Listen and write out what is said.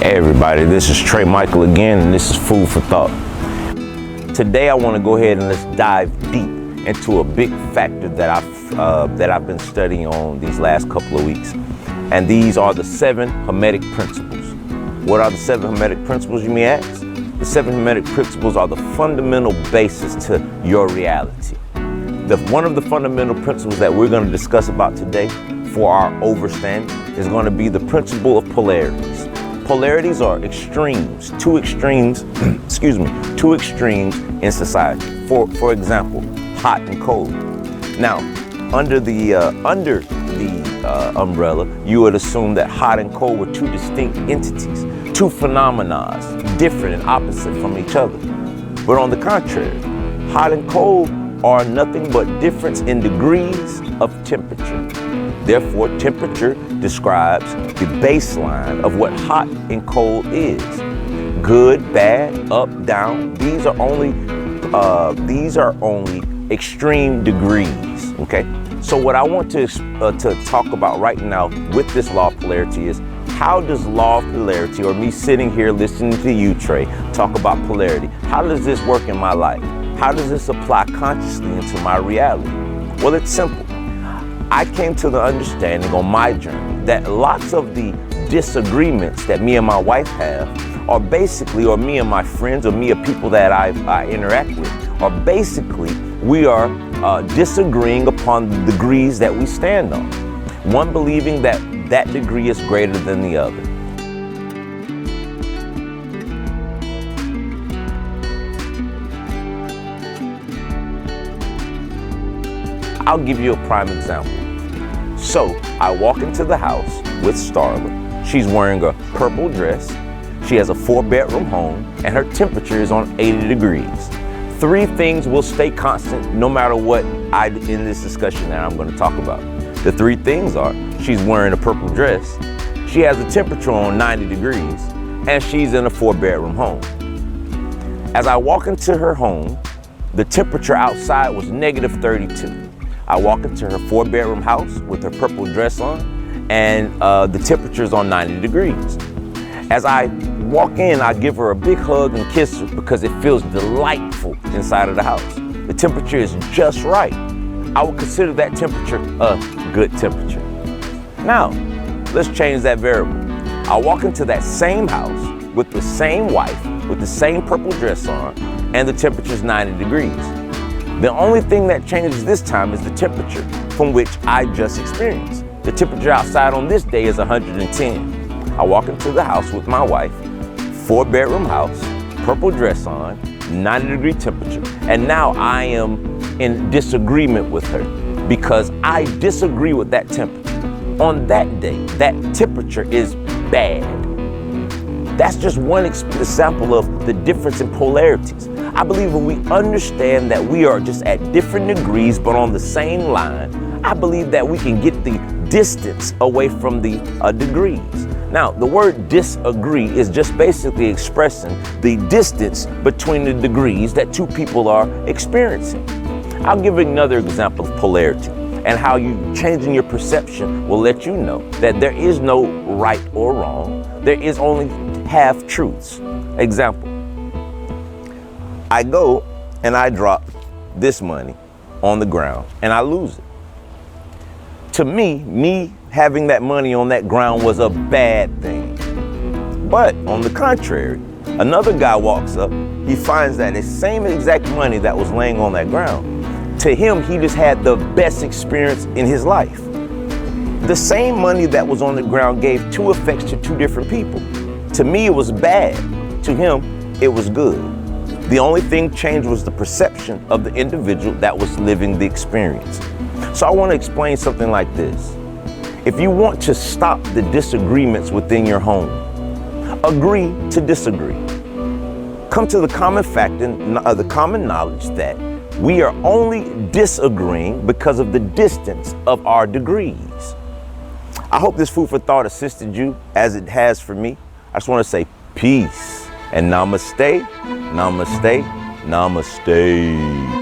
Hey everybody, this is Trey Michael again, and this is Food for Thought. Today I want to go ahead and let's dive deep into a big factor that I've been studying on these last couple of weeks, and these are the 7 Hermetic principles. What are the 7 Hermetic principles, you may ask? The 7 Hermetic principles are the fundamental basis to your reality. One of the fundamental principles that we're going to discuss about today for our overstanding is going to be the principle of polarities. Polarities are extremes, two extremes in society. For example, hot and cold. Now, under the umbrella, you would assume that hot and cold were 2 distinct entities, 2 phenomena, different and opposite from each other. But on the contrary, hot and cold are nothing but difference in degrees of temperature. Therefore, temperature describes the baseline of what hot and cold is. Good, bad, up, down. These are only extreme degrees. Okay. So what I want to talk about right now with this law of polarity is, how does law of polarity, or me sitting here listening to you, Trey, talk about polarity, how does this work in my life? How does this apply consciously into my reality? Well, it's simple. I came to the understanding on my journey that lots of the disagreements that me and my wife have are basically, or me and my friends, or me and people that I interact with, are basically, we are disagreeing upon the degrees that we stand on. One believing that that degree is greater than the other. I'll give you a prime example. So I walk into the house with Starla. She's wearing a purple dress. She has a 4-bedroom home, and her temperature is on 80 degrees. 3 things will stay constant no matter what in this discussion that I'm going to talk about. The 3 things are, she's wearing a purple dress, she has a temperature on 90 degrees, and she's in a 4-bedroom home. As I walk into her home, the temperature outside was negative 32. I walk into her 4-bedroom house with her purple dress on, and the temperature is on 90 degrees. As I walk in, I give her a big hug and kiss her because it feels delightful inside of the house. The temperature is just right. I would consider that temperature a good temperature. Now, let's change that variable. I walk into that same house with the same wife, with the same purple dress on, and the temperature is 90 degrees. The only thing that changes this time is the temperature from which I just experienced. The temperature outside on this day is 110. I walk into the house with my wife, 4-bedroom house, purple dress on, 90-degree temperature, and now I am in disagreement with her because I disagree with that temperature. On that day, that temperature is bad. That's just one example of the difference in polarities. I believe when we understand that we are just at different degrees but on the same line, I believe that we can get the distance away from the degrees. Now, the word disagree is just basically expressing the distance between the degrees that 2 people are experiencing. I'll give another example of polarity, and how you changing your perception will let you know that there is no right or wrong. There is only half-truths. Example. I go and I drop this money on the ground and I lose it. To me having that money on that ground was a bad thing. But on the contrary, another guy walks up, he finds that the same exact money that was laying on that ground, to him, he just had the best experience in his life. The same money that was on the ground gave 2 effects to 2 different people. To me, it was bad. To him, it was good. The only thing changed was the perception of the individual that was living the experience. So I want to explain something like this. If you want to stop the disagreements within your home, agree to disagree. Come to the common fact and the common knowledge that we are only disagreeing because of the distance of our degrees. I hope this food for thought assisted you as it has for me. I just want to say peace and namaste, namaste, namaste.